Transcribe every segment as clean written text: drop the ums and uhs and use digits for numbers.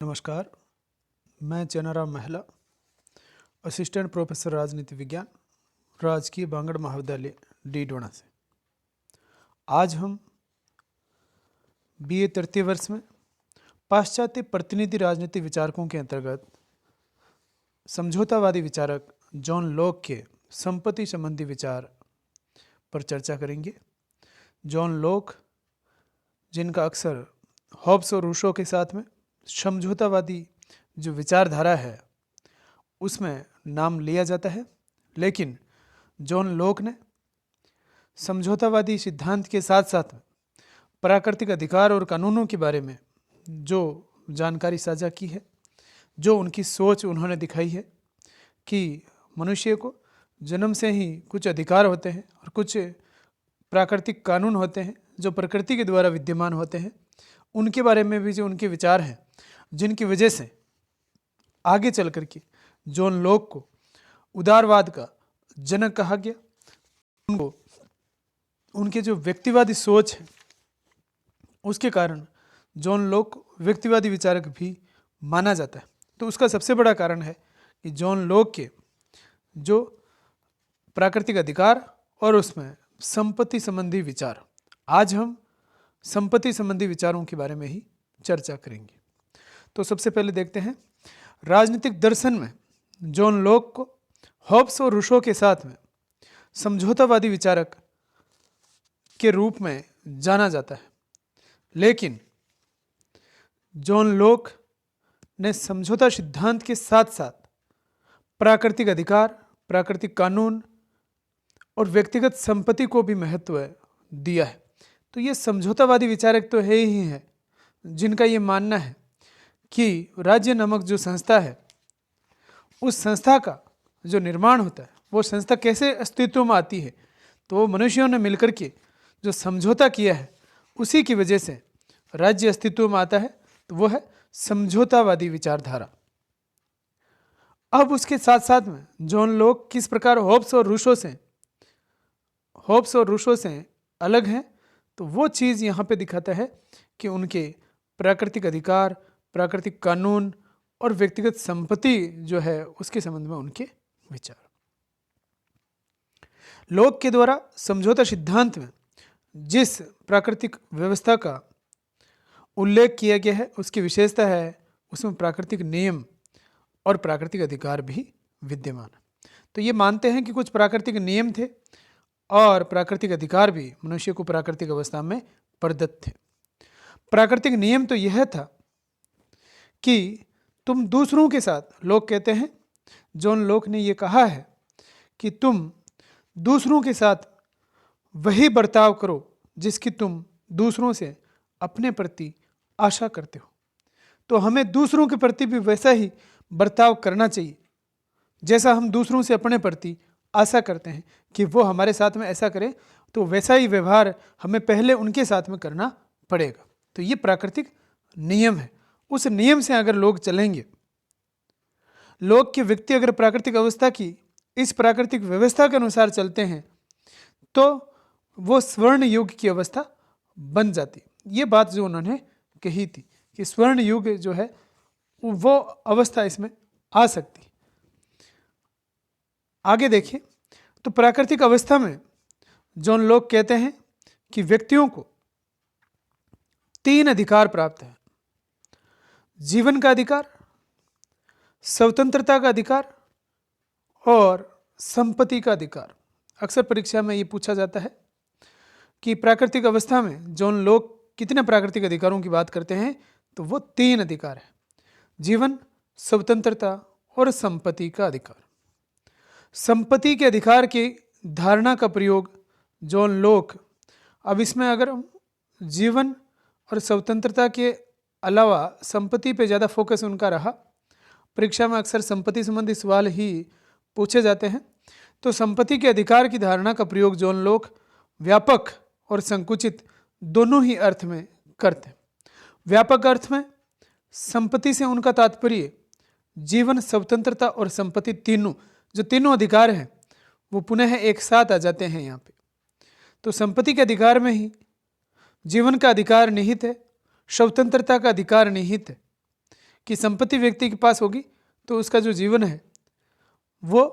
नमस्कार, मैं चेनाराम महला, असिस्टेंट प्रोफेसर राजनीति विज्ञान, राजकीय बांगड़ महाविद्यालय डीडोना से। आज हम बीए तृतीय वर्ष में पाश्चात्य प्रतिनिधि राजनीति विचारकों के अंतर्गत समझौतावादी विचारक जॉन लॉक के संपत्ति संबंधी विचार पर चर्चा करेंगे। जॉन लॉक, जिनका अक्सर हॉब्स और रूसो के साथ में समझौतावादी जो विचारधारा है उसमें नाम लिया जाता है, लेकिन जॉन लॉक ने समझौतावादी सिद्धांत के साथ साथ प्राकृतिक अधिकार और कानूनों के बारे में जो जानकारी साझा की है, जो उनकी सोच उन्होंने दिखाई है कि मनुष्य को जन्म से ही कुछ अधिकार होते हैं और कुछ प्राकृतिक कानून होते हैं जो प्रकृति के द्वारा विद्यमान होते हैं, उनके बारे में भी जो उनके विचार हैं, जिनकी वजह से आगे चल कर के जॉन लॉक को उदारवाद का जनक कहा गया। उनको उनके जो व्यक्तिवादी सोच है उसके कारण जॉन लॉक व्यक्तिवादी विचारक भी माना जाता है। तो उसका सबसे बड़ा कारण है कि जॉन लॉक के जो प्राकृतिक अधिकार और उसमें संपत्ति संबंधी विचार, आज हम संपत्ति संबंधी विचारों के बारे में ही चर्चा करेंगे। तो सबसे पहले देखते हैं, राजनीतिक दर्शन में जॉन लॉक को हॉब्स और रूसो के साथ में समझौतावादी विचारक के रूप में जाना जाता है, लेकिन जॉन लॉक ने समझौता सिद्धांत के साथ साथ प्राकृतिक अधिकार, प्राकृतिक कानून और व्यक्तिगत संपत्ति को भी महत्व दिया है। तो ये समझौतावादी विचारक तो है ही है जिनका ये मानना है कि राज्य नामक जो संस्था है, उस संस्था का जो निर्माण होता है, वो संस्था कैसे अस्तित्व में आती है, तो मनुष्यों ने मिलकर के जो समझौता किया है उसी की वजह से राज्य अस्तित्व में आता है। तो वो है समझौतावादी विचारधारा। अब उसके साथ साथ में जॉन लॉक किस प्रकार हॉब्स और रूसो से अलग हैं, तो वो चीज़ यहाँ पे दिखाता है कि उनके प्राकृतिक अधिकार, प्राकृतिक कानून और व्यक्तिगत संपत्ति जो है उसके संबंध में उनके विचार। लॉक के द्वारा समझौता सिद्धांत में जिस प्राकृतिक व्यवस्था का उल्लेख किया गया है उसकी विशेषता है उसमें प्राकृतिक नियम और प्राकृतिक अधिकार भी विद्यमान है। तो ये मानते हैं कि कुछ प्राकृतिक नियम थे और प्राकृतिक अधिकार भी मनुष्य को प्राकृतिक अवस्था में प्रदत्त थे। प्राकृतिक नियम तो यह था कि तुम दूसरों के साथ, लोग कहते हैं, जॉन लॉक ने यह कहा है कि तुम दूसरों के साथ वही बर्ताव करो जिसकी तुम दूसरों से अपने प्रति आशा करते हो। तो हमें दूसरों के प्रति भी वैसा ही बर्ताव करना चाहिए जैसा हम दूसरों से अपने प्रति आशा करते हैं कि वो हमारे साथ में ऐसा करें, तो वैसा ही व्यवहार हमें पहले उनके साथ में करना पड़ेगा। तो ये प्राकृतिक नियम है। उस नियम से अगर लोग चलेंगे, लोग के व्यक्ति अगर प्राकृतिक अवस्था की इस प्राकृतिक व्यवस्था के अनुसार चलते हैं तो वो स्वर्ण युग की अवस्था बन जाती। ये बात जो उन्होंने कही थी कि स्वर्ण युग जो है वो अवस्था इसमें आ सकती। आगे देखिए, तो प्राकृतिक अवस्था में जॉन लॉक कहते हैं कि व्यक्तियों को 3 अधिकार प्राप्त है: जीवन का अधिकार, स्वतंत्रता का अधिकार और संपत्ति का अधिकार। अक्सर परीक्षा में ये पूछा जाता है कि प्राकृतिक अवस्था में जॉन लॉक कितने प्राकृतिक अधिकारों की बात करते हैं, तो वो 3 अधिकार है: जीवन, स्वतंत्रता और संपत्ति का अधिकार। संपत्ति के अधिकार की धारणा का प्रयोग जॉन लॉक, अब इसमें अगर हम जीवन और स्वतंत्रता के अलावा संपत्ति पे ज़्यादा फोकस उनका रहा, परीक्षा में अक्सर संपत्ति संबंधी सवाल ही पूछे जाते हैं, तो संपत्ति के अधिकार की धारणा का प्रयोग जॉन लॉक व्यापक और संकुचित दोनों ही अर्थ में करते हैं। व्यापक अर्थ में संपत्ति से उनका तात्पर्य जीवन, स्वतंत्रता और संपत्ति, तीनों अधिकार हैं वो पुनः एक साथ आ जाते हैं यहाँ पे। तो संपत्ति के अधिकार में ही जीवन का अधिकार निहित है, स्वतंत्रता का अधिकार निहित है, कि संपत्ति व्यक्ति के पास होगी तो उसका जो जीवन है वो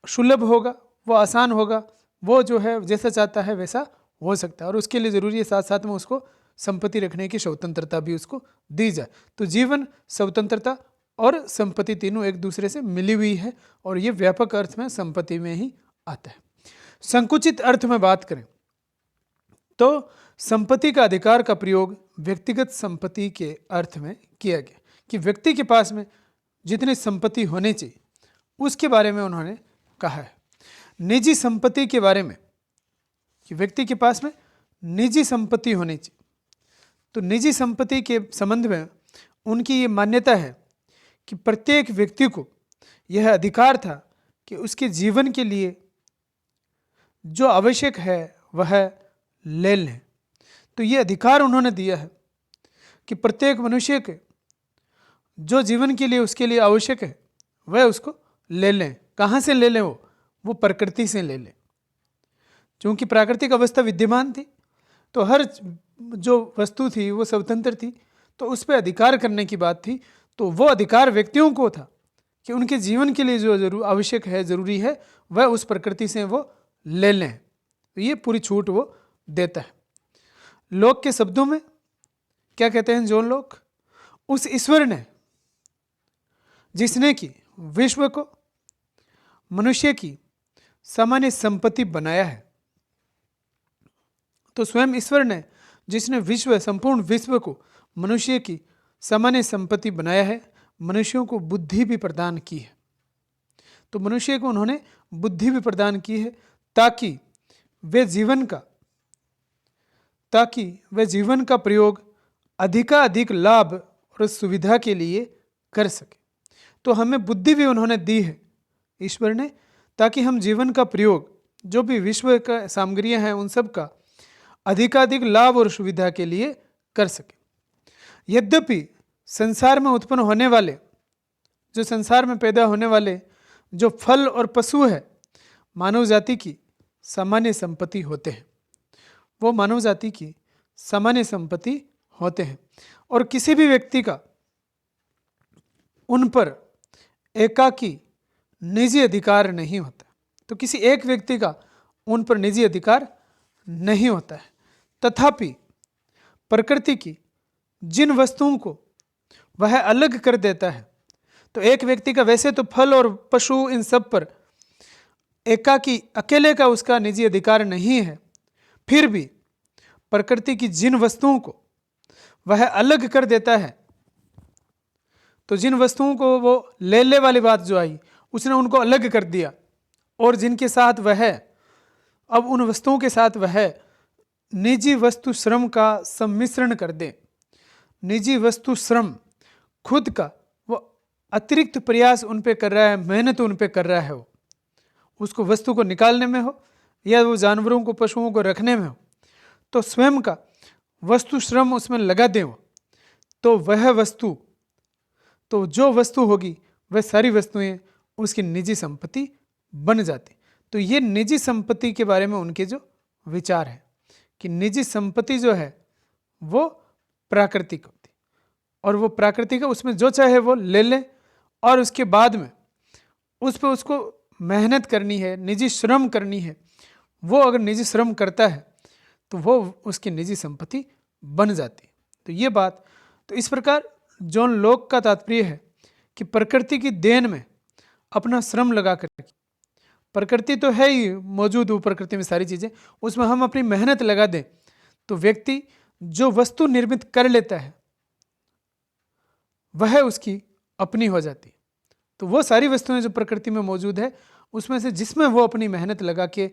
सुलभ होगा, वो आसान होगा, वो जो है जैसा चाहता है वैसा हो सकता है। और उसके लिए ज़रूरी है साथ साथ में उसको संपत्ति रखने की स्वतंत्रता भी उसको दी जाए। तो जीवन, स्वतंत्रता और संपत्ति तीनों एक दूसरे से मिली हुई है और ये व्यापक अर्थ में संपत्ति में ही आता है। संकुचित अर्थ में बात करें तो संपत्ति का अधिकार का प्रयोग व्यक्तिगत संपत्ति के अर्थ में किया गया कि व्यक्ति के पास में जितनी संपत्ति होनी चाहिए उसके बारे में उन्होंने कहा है। निजी संपत्ति के बारे में कि व्यक्ति के पास में निजी संपत्ति होनी चाहिए, तो निजी संपत्ति के संबंध में उनकी ये मान्यता है कि प्रत्येक व्यक्ति को यह अधिकार था कि उसके जीवन के लिए जो आवश्यक है वह ले लें। तो ये अधिकार उन्होंने दिया है कि प्रत्येक मनुष्य के जो जीवन के लिए उसके लिए आवश्यक है वह उसको ले लें। कहाँ से ले लें? वो प्रकृति से ले लें। क्योंकि प्राकृतिक अवस्था विद्यमान थी तो हर जो वस्तु थी वो स्वतंत्र थी, तो उस पर अधिकार करने की बात थी। तो वो अधिकार व्यक्तियों को था कि उनके जीवन के लिए जो आवश्यक है, ज़रूरी है, वह उस प्रकृति से वो ले लें। तो ये पूरी छूट वो देता है। लोक के शब्दों में क्या कहते हैं जॉन लोक? उस ईश्वर ने जिसने कि विश्व को मनुष्य की सामान्य संपत्ति बनाया है, तो स्वयं ईश्वर ने जिसने संपूर्ण विश्व को मनुष्य की सामान्य संपत्ति बनाया है, मनुष्यों को बुद्धि भी प्रदान की है। तो मनुष्य को उन्होंने बुद्धि भी प्रदान की है ताकि वे जीवन का प्रयोग अधिकाधिक लाभ और सुविधा के लिए कर सके। तो हमें बुद्धि भी उन्होंने दी है ईश्वर ने, ताकि हम जीवन का प्रयोग जो भी विश्व का सामग्रियां हैं उन सब का अधिकाधिक लाभ और सुविधा के लिए कर सके। यद्यपि संसार में उत्पन्न होने वाले, जो संसार में पैदा होने वाले जो फल और पशु है, मानव जाति की सामान्य संपत्ति होते हैं, वो मानव जाति की सामान्य संपत्ति होते हैं और किसी भी व्यक्ति का उन पर एकाकी निजी अधिकार नहीं होता। तो किसी एक व्यक्ति का उन पर निजी अधिकार नहीं होता है। तथापि प्रकृति की जिन वस्तुओं को वह अलग कर देता है, तो एक व्यक्ति का वैसे तो फल और पशु इन सब पर एकाकी अकेले का उसका निजी अधिकार नहीं है, फिर भी प्रकृति की जिन वस्तुओं को वह अलग कर देता है, तो जिन वस्तुओं को वो ले वाली बात जो आई उसने उनको अलग कर दिया और जिनके साथ वह अब उन वस्तुओं के साथ वह निजी वस्तु श्रम का सम्मिश्रण कर दे। निजी वस्तु श्रम खुद का वो अतिरिक्त प्रयास उन पे कर रहा है, मेहनत उन पे कर रहा है, वो उसको वस्तु को निकालने में हो या वो जानवरों को पशुओं को रखने में हो, तो स्वयं का वस्तु श्रम उसमें लगा दें वो, तो वह वस्तु, तो जो वस्तु होगी वह सारी वस्तुएं उसकी निजी संपत्ति बन जाती। तो ये निजी संपत्ति के बारे में उनके जो विचार है कि निजी संपत्ति जो है वो प्राकृतिक होती और वो प्राकृतिक है, उसमें जो चाहे वो ले ले और उसके बाद में उस पर उसको मेहनत करनी है, निजी श्रम करनी है। वो अगर निजी श्रम करता है तो वो उसकी निजी संपत्ति बन जाती है। तो ये बात, तो इस प्रकार जॉन लोक का तात्पर्य है कि प्रकृति की देन में अपना श्रम लगा कर, प्रकृति तो है ही मौजूद, वो प्रकृति में सारी चीज़ें, उसमें हम अपनी मेहनत लगा दें तो व्यक्ति जो वस्तु निर्मित कर लेता है वह उसकी अपनी हो जाती है। तो वो सारी वस्तुएं जो प्रकृति में मौजूद है उसमें से जिसमें वो अपनी मेहनत लगा के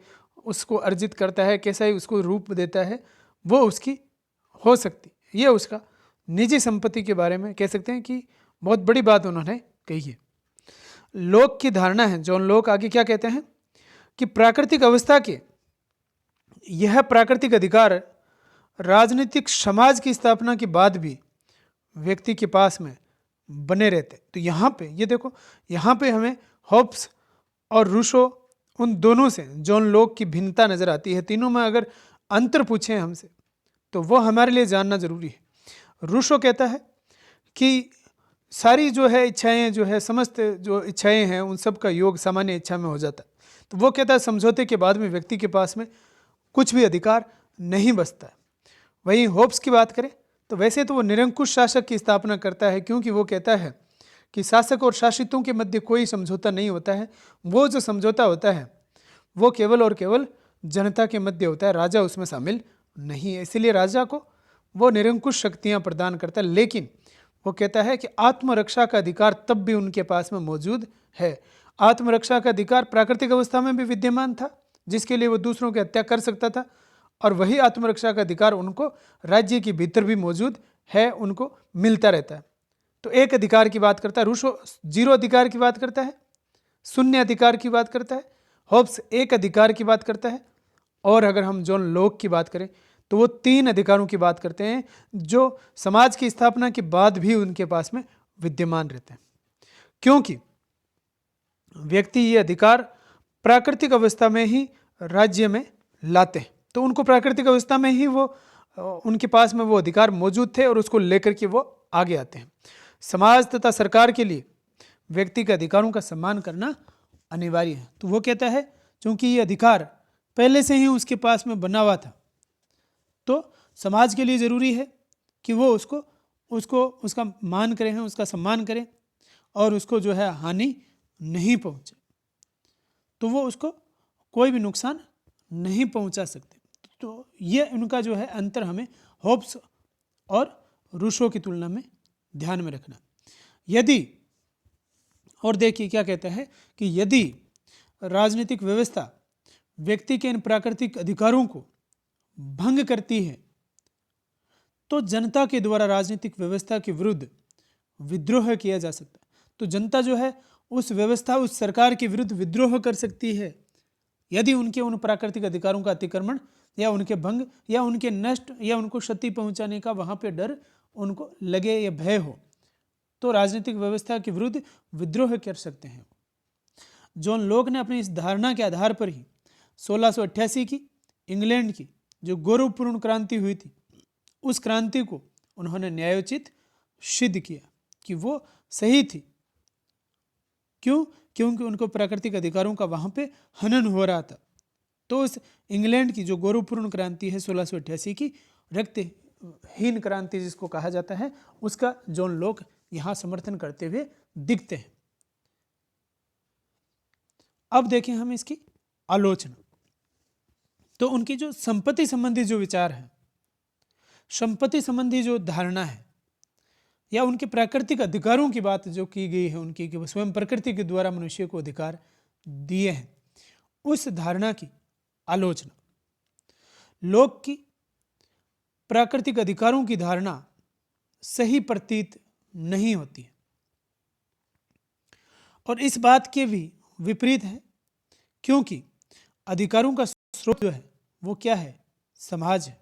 उसको अर्जित करता है, कैसा ही उसको रूप देता है, वो उसकी हो सकती। ये उसका निजी संपत्ति के बारे में कह सकते हैं कि बहुत बड़ी बात उन्होंने कही है। लोक की धारणा है, जॉन लोक आगे क्या कहते हैं कि प्राकृतिक अवस्था के यह प्राकृतिक अधिकार राजनीतिक समाज की स्थापना के बाद भी व्यक्ति के पास में बने रहते। तो यहाँ पे ये देखो, यहाँ पे हमें हॉब्स और रूसो उन दोनों से जॉन लोक की भिन्नता नजर आती है। तीनों में अगर अंतर पूछें हमसे तो वो हमारे लिए जानना जरूरी है। रूसो कहता है कि सारी जो है इच्छाएं जो है, समस्त जो इच्छाएं हैं, उन सब का योग सामान्य इच्छा में हो जाता है। तो वो कहता है समझौते के बाद में व्यक्ति के पास में कुछ भी अधिकार नहीं बचता है। वहीं होब्स की बात करें तो वैसे तो वो निरंकुश शासक की स्थापना करता है, क्योंकि वो कहता है कि शासक और शासितों के मध्य कोई समझौता नहीं होता है। वो जो समझौता होता है वो केवल और केवल जनता के मध्य होता है, राजा उसमें शामिल नहीं है। इसीलिए राजा को वो निरंकुश शक्तियां प्रदान करता है। लेकिन वो कहता है कि आत्मरक्षा का अधिकार तब भी उनके पास में मौजूद है। आत्मरक्षा का अधिकार प्राकृतिक अवस्था में भी विद्यमान था, जिसके लिए वो दूसरों की हत्या कर सकता था, और वही आत्मरक्षा का अधिकार उनको राज्य के भीतर भी मौजूद है, उनको मिलता रहता है। तो एक अधिकार की बात करता है, रूसो जीरो अधिकार की बात करता है, शून्य अधिकार की बात करता है। होब्स एक अधिकार की बात करता है। और अगर हम जॉन लॉक की बात करें तो वो 3 अधिकारों की बात करते हैं, जो समाज की स्थापना के बाद भी उनके पास में विद्यमान रहते हैं, क्योंकि व्यक्ति ये अधिकार प्राकृतिक अवस्था में ही राज्य में लाते हैं। तो उनको प्राकृतिक अवस्था में ही वो उनके पास में वो अधिकार मौजूद थे और उसको लेकर के वो आगे आते हैं। समाज तथा सरकार के लिए व्यक्ति के अधिकारों का सम्मान करना अनिवार्य है। तो वो कहता है क्योंकि ये अधिकार पहले से ही उसके पास में बना हुआ था, तो समाज के लिए ज़रूरी है कि वो उसको उसका मान करें, उसका सम्मान करें और उसको जो है हानि नहीं पहुंचे, तो वो उसको कोई भी नुकसान नहीं पहुंचा सकते। तो ये उनका जो है अंतर हमें होब्स और रूसो की तुलना में ध्यान में रखना। यदि, और देखिए क्या कहता है कि यदि राजनीतिक व्यवस्था व्यक्ति के इन प्राकृतिक अधिकारों को भंग करती है तो जनता के द्वारा राजनीतिक व्यवस्था के विरुद्ध विद्रोह किया जा सकता है। तो जनता जो है उस व्यवस्था, उस सरकार के विरुद्ध विद्रोह कर सकती है यदि उनके उन प्राकृतिक अधिकारों का अतिक्रमण या उनके भंग या उनके नष्ट या उनको क्षति पहुंचाने का वहां पे डर उनको लगे या भय हो, तो राजनीतिक व्यवस्था के विरुद्ध विद्रोह कर सकते हैं। जॉन लॉक ने अपनी इस धारणा के आधार पर ही 1688 की इंग्लैंड की जो गौरवपूर्ण क्रांति हुई थी, उस क्रांति को उन्होंने न्यायोचित सिद्ध किया कि वो सही थी। क्यों? क्योंकि उनको प्राकृतिक अधिकारों का वहाँ पे हनन हो रहा था। तो उस इंग्लैंड की जो गौरवपूर्ण क्रांति है 1688 की, रक्तहीन क्रांति जिसको कहा जाता है, उसका जॉन लॉक यहाँ समर्थन करते हुए दिखते हैं। अब देखें हम इसकी आलोचना। तो उनकी जो संपत्ति संबंधी जो विचार है, संपत्ति संबंधी जो धारणा है, या उनके प्राकृतिक अधिकारों की बात जो की गई है उनकी, कि स्वयं प्रकृति के द्वारा मनुष्य को अधिकार दिए हैं, उस धारणा की आलोचना। लोक की प्राकृतिक अधिकारों की धारणा सही प्रतीत नहीं होती है और इस बात के भी विपरीत है, क्योंकि अधिकारों का स्रोत जो है वो क्या है? समाज है,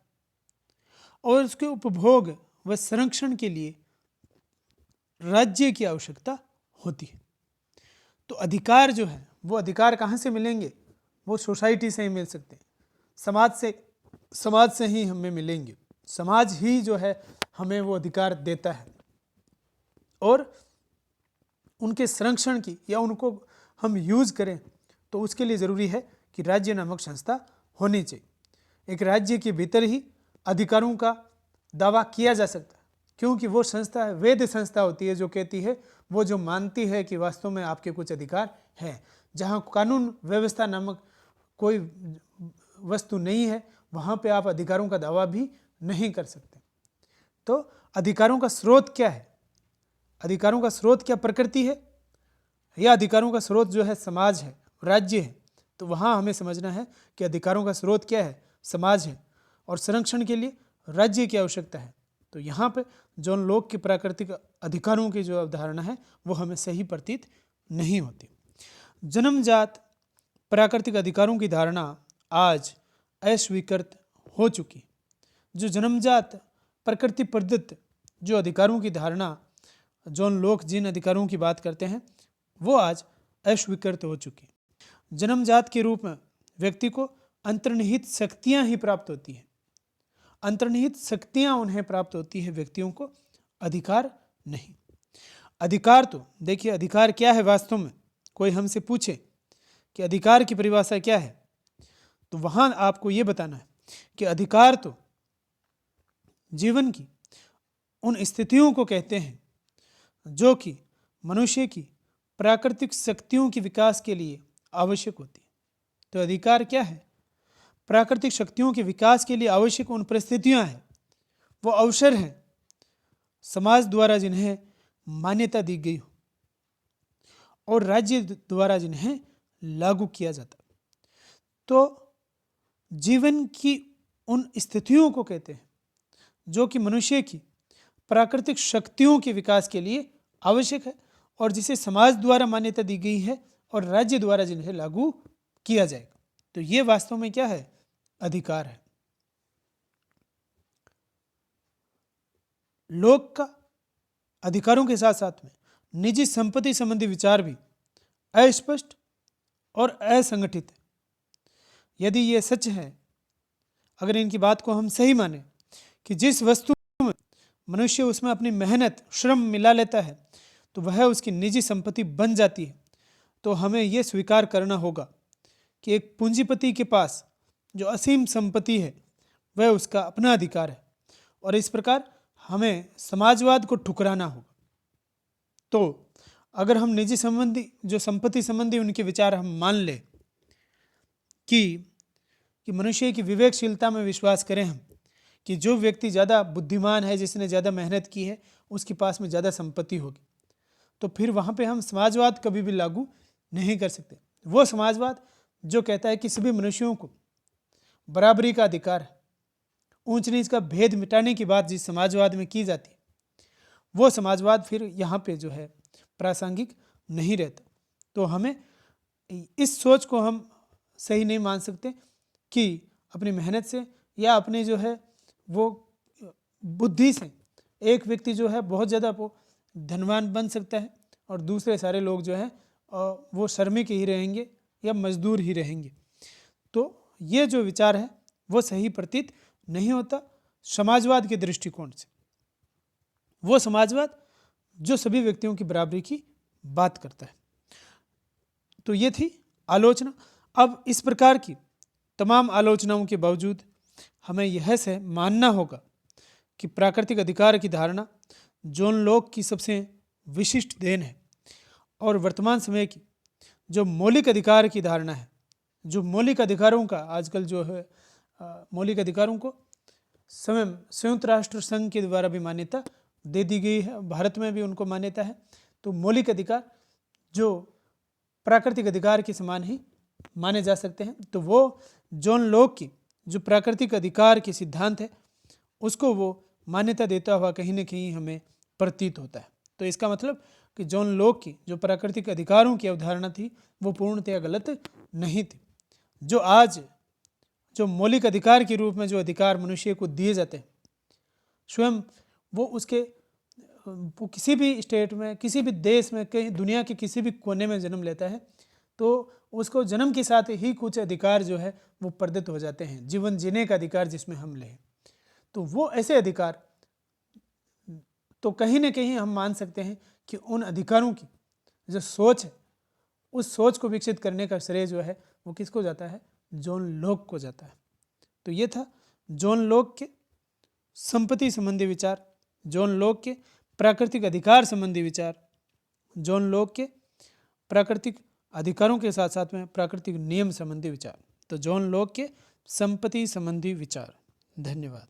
और उसके उपभोग व संरक्षण के लिए राज्य की आवश्यकता होती है। तो अधिकार जो है वो अधिकार कहाँ से मिलेंगे? वो सोसाइटी से ही मिल सकते हैं, समाज से ही हमें मिलेंगे। समाज ही जो है हमें वो अधिकार देता है, और उनके संरक्षण की या उनको हम यूज़ करें तो उसके लिए ज़रूरी है कि राज्य नामक संस्था होनी चाहिए। एक राज्य के भीतर ही अधिकारों का दावा किया जा सकता है, क्योंकि वो संस्था वैध संस्था होती है जो कहती है, वो जो मानती है कि वास्तव में आपके कुछ अधिकार हैं। जहाँ कानून व्यवस्था नामक कोई वस्तु नहीं है, वहाँ पे आप अधिकारों का दावा भी नहीं कर सकते। तो अधिकारों का स्रोत क्या है? अधिकारों का स्रोत क्या प्रकृति है, या अधिकारों का स्रोत जो है समाज है, राज्य है? तो वहाँ हमें समझना है कि अधिकारों का स्रोत क्या है? समाज है, और संरक्षण के लिए राज्य की आवश्यकता है। तो यहाँ पे जॉन लॉक की प्राकृतिक अधिकारों की जो अवधारणा है वो हमें सही प्रतीत नहीं होती। जन्मजात प्राकृतिक अधिकारों की धारणा आज अस्वीकृत हो चुकी। जो जन्मजात प्रकृति प्रदत्त जो अधिकारों की धारणा जॉन लॉक जिन अधिकारों की बात करते हैं वो आज अस्वीकृत हो चुकी। जन्मजात के रूप में व्यक्ति को अंतर्निहित शक्तियाँ ही प्राप्त होती हैं, अंतर्निहित शक्तियाँ उन्हें प्राप्त होती है, व्यक्तियों को अधिकार नहीं। अधिकार, तो देखिए अधिकार क्या है वास्तव में, कोई हमसे पूछे कि अधिकार की परिभाषा क्या है, तो वहां आपको ये बताना है कि अधिकार तो जीवन की उन स्थितियों को कहते हैं जो कि मनुष्य की प्राकृतिक शक्तियों के विकास के लिए आवश्यक होती है। तो अधिकार क्या है? प्राकृतिक शक्तियों के विकास के लिए आवश्यक उन परिस्थितियां हैं, वो अवसर हैं समाज द्वारा जिन्हें मान्यता दी गई हो और राज्य द्वारा जिन्हें लागू किया जाता। तो जीवन की उन स्थितियों को कहते हैं जो कि मनुष्य की प्राकृतिक शक्तियों के विकास के लिए आवश्यक है और जिसे समाज द्वारा मान्यता दी गई है और राज्य द्वारा जिन्हें लागू किया जाएगा। तो ये वास्तव में क्या है? अधिकार है। लोक का अधिकारों के साथ साथ में निजी संपत्ति संबंधी विचार भी अस्पष्ट और असंगठित है। यदि ये सच है, अगर इनकी बात को हम सही माने कि जिस वस्तु में मनुष्य उसमें अपनी मेहनत श्रम मिला लेता है तो वह उसकी निजी संपत्ति बन जाती है, तो हमें यह स्वीकार करना होगा कि एक पूंजीपति के पास जो असीम संपत्ति है वह उसका अपना अधिकार है और इस प्रकार हमें समाजवाद को ठुकराना होगा। तो अगर हम निजी संबंधी जो संपत्ति संबंधी उनके विचार हम मान लें कि मनुष्य की विवेकशीलता में विश्वास करें हम कि जो व्यक्ति ज़्यादा बुद्धिमान है, जिसने ज़्यादा मेहनत की है, उसके पास में ज़्यादा संपत्ति होगी, तो फिर वहाँ पे हम समाजवाद कभी भी लागू नहीं कर सकते। वो समाजवाद जो कहता है कि सभी मनुष्यों को बराबरी का अधिकार है, ऊंच नीच का भेद मिटाने की बात जिस समाजवाद में की जाती है, वो समाजवाद फिर यहाँ पे जो है प्रासंगिक नहीं रहता। तो हमें इस सोच को हम सही नहीं मान सकते कि अपनी मेहनत से या अपने जो है वो बुद्धि से एक व्यक्ति जो है बहुत ज़्यादा धनवान बन सकता है और दूसरे सारे लोग जो हैं वो श्रमिक ही रहेंगे या मजदूर ही रहेंगे। तो ये जो विचार है वो सही प्रतीत नहीं होता समाजवाद के दृष्टिकोण से। वो समाजवाद जो सभी व्यक्तियों की बराबरी की बात करता है। तो ये थी आलोचना। अब इस प्रकार की तमाम आलोचनाओं के बावजूद हमें यह से मानना होगा कि प्राकृतिक अधिकार की धारणा जॉन लॉक की सबसे विशिष्ट देन है और वर्तमान समय की जो मौलिक अधिकार की धारणा है, जो मौलिक अधिकारों का आजकल जो है मौलिक अधिकारों को स्वयं संयुक्त राष्ट्र संघ के द्वारा भी मान्यता दे दी गई है, भारत में भी उनको मान्यता है। तो मौलिक अधिकार जो प्राकृतिक अधिकार के समान ही माने जा सकते हैं। तो वो जॉन लॉक की जो प्राकृतिक अधिकार के सिद्धांत है उसको वो मान्यता देता हुआ कहीं न कहीं हमें प्रतीत होता है। तो इसका मतलब कि जॉन लॉक की जो प्राकृतिक अधिकारों की अवधारणा थी वो पूर्णतया गलत नहीं थी। जो आज जो मौलिक अधिकार के रूप में जो अधिकार मनुष्य को दिए जाते हैं, स्वयं वो उसके वो किसी भी स्टेट में, किसी भी देश में, कहीं दुनिया के किसी भी कोने में जन्म लेता है तो उसको जन्म के साथ ही कुछ अधिकार जो है वो प्रदत्त हो जाते हैं, जीवन जीने का अधिकार जिसमें हम लें। तो वो ऐसे अधिकार तो कहीं ना कहीं हम मान सकते हैं कि उन अधिकारों की जो सोच है उस सोच को विकसित करने का श्रेय जो है वो किसको जाता है? जॉन लॉक को जाता है। तो ये था जॉन लॉक के संपत्ति संबंधी विचार, जॉन लॉक के प्राकृतिक अधिकार संबंधी विचार, जॉन लॉक के प्राकृतिक अधिकारों के साथ साथ में प्राकृतिक नियम संबंधी विचार। तो जॉन लॉक के संपत्ति संबंधी विचार। धन्यवाद।